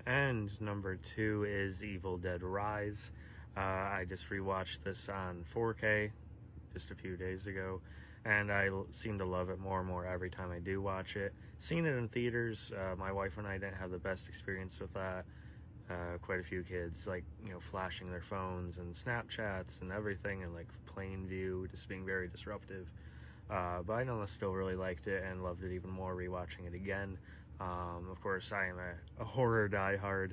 And number 2 is Evil Dead Rise. I just rewatched this on 4K just a few days ago, and I seem to love it more and more every time I do watch it. Seen it in theaters, my wife and I didn't have the best experience with that. Quite a few kids, like, flashing their phones and Snapchats and everything, and like plain view, just being very disruptive. But I nonetheless still really liked it and loved it even more rewatching it again. Of course, I am a horror diehard.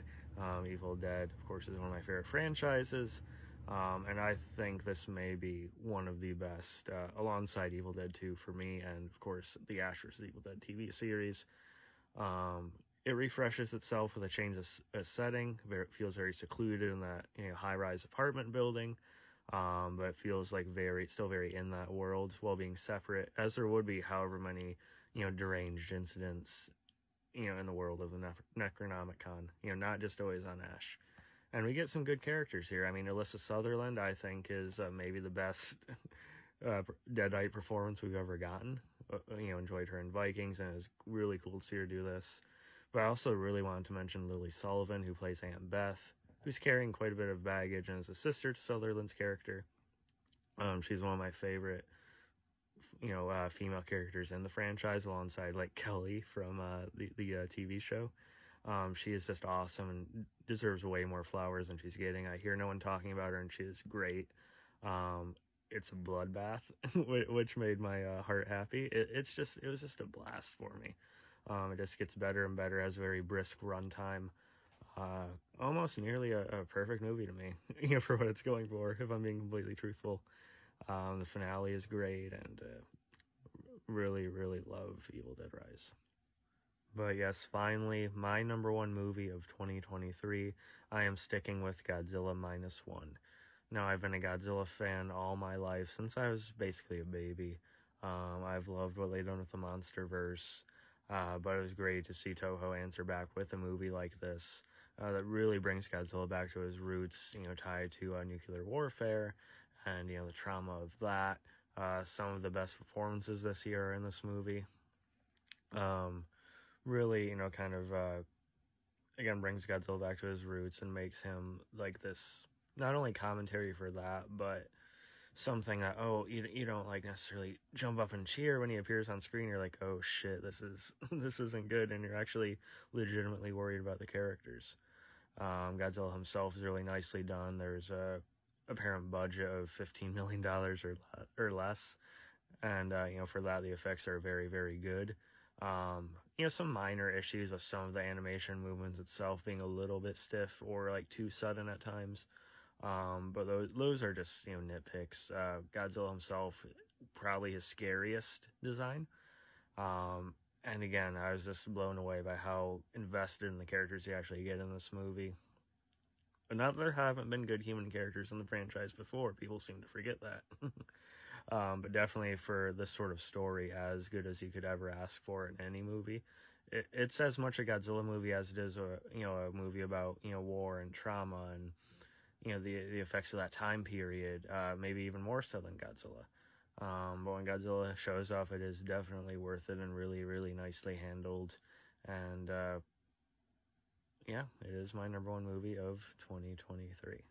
Evil Dead, of course, is one of my favorite franchises. And I think this may be one of the best, alongside Evil Dead 2 for me, and of course, the Ash vs. Evil Dead TV series. It refreshes itself with a change of setting. It feels very secluded in that high-rise apartment building. But it feels like still very in that world while being separate, as there would be however many, deranged incidents, in the world of the Necronomicon, not just always on Ash. And we get some good characters here. I mean, Alyssa Sutherland, I think, is maybe the best Deadite performance we've ever gotten. Enjoyed her in Vikings, and it was really cool to see her do this. But I also really wanted to mention Lily Sullivan, who plays Aunt Beth, who's carrying quite a bit of baggage and is a sister to Sutherland's character. She's one of my favorite, female characters in the franchise, alongside like Kelly from the TV show. She is just awesome and deserves way more flowers than she's getting. I hear no one talking about her, and she is great. It's a bloodbath, which made my heart happy. It was just a blast for me. It just gets better and better, has a very brisk runtime. Almost nearly a perfect movie to me, for what it's going for, if I'm being completely truthful. The finale is great, and really, really love Evil Dead Rise. But yes, finally, my number 1 movie of 2023, I am sticking with Godzilla Minus One. Now, I've been a Godzilla fan all my life, since I was basically a baby. I've loved what they've done with the MonsterVerse, but it was great to see Toho answer back with a movie like this that really brings Godzilla back to his roots, tied to nuclear warfare and, the trauma of that. Some of the best performances this year are in this movie. Really, kind of, again, brings Godzilla back to his roots and makes him like this, not only commentary for that, but something that, you don't like necessarily jump up and cheer when he appears on screen. You're like, oh shit, this isn't good, and you're actually legitimately worried about the characters. Godzilla himself is really nicely done. There's a apparent budget of $15 million or less, and for that, the effects are very, very good. Some minor issues with some of the animation movements itself being a little bit stiff or like too sudden at times. But those are just, nitpicks. Godzilla himself, probably his scariest design. And again, I was just blown away by how invested in the characters you actually get in this movie. But not that there haven't been good human characters in the franchise before. People seem to forget that. But definitely for this sort of story, as good as you could ever ask for in any movie. It's as much a Godzilla movie as it is a movie about, war and trauma and, the effects of that time period, maybe even more so than Godzilla. But when Godzilla shows up, it is definitely worth it and really, really nicely handled. And, yeah, it is my number 1 movie of 2023.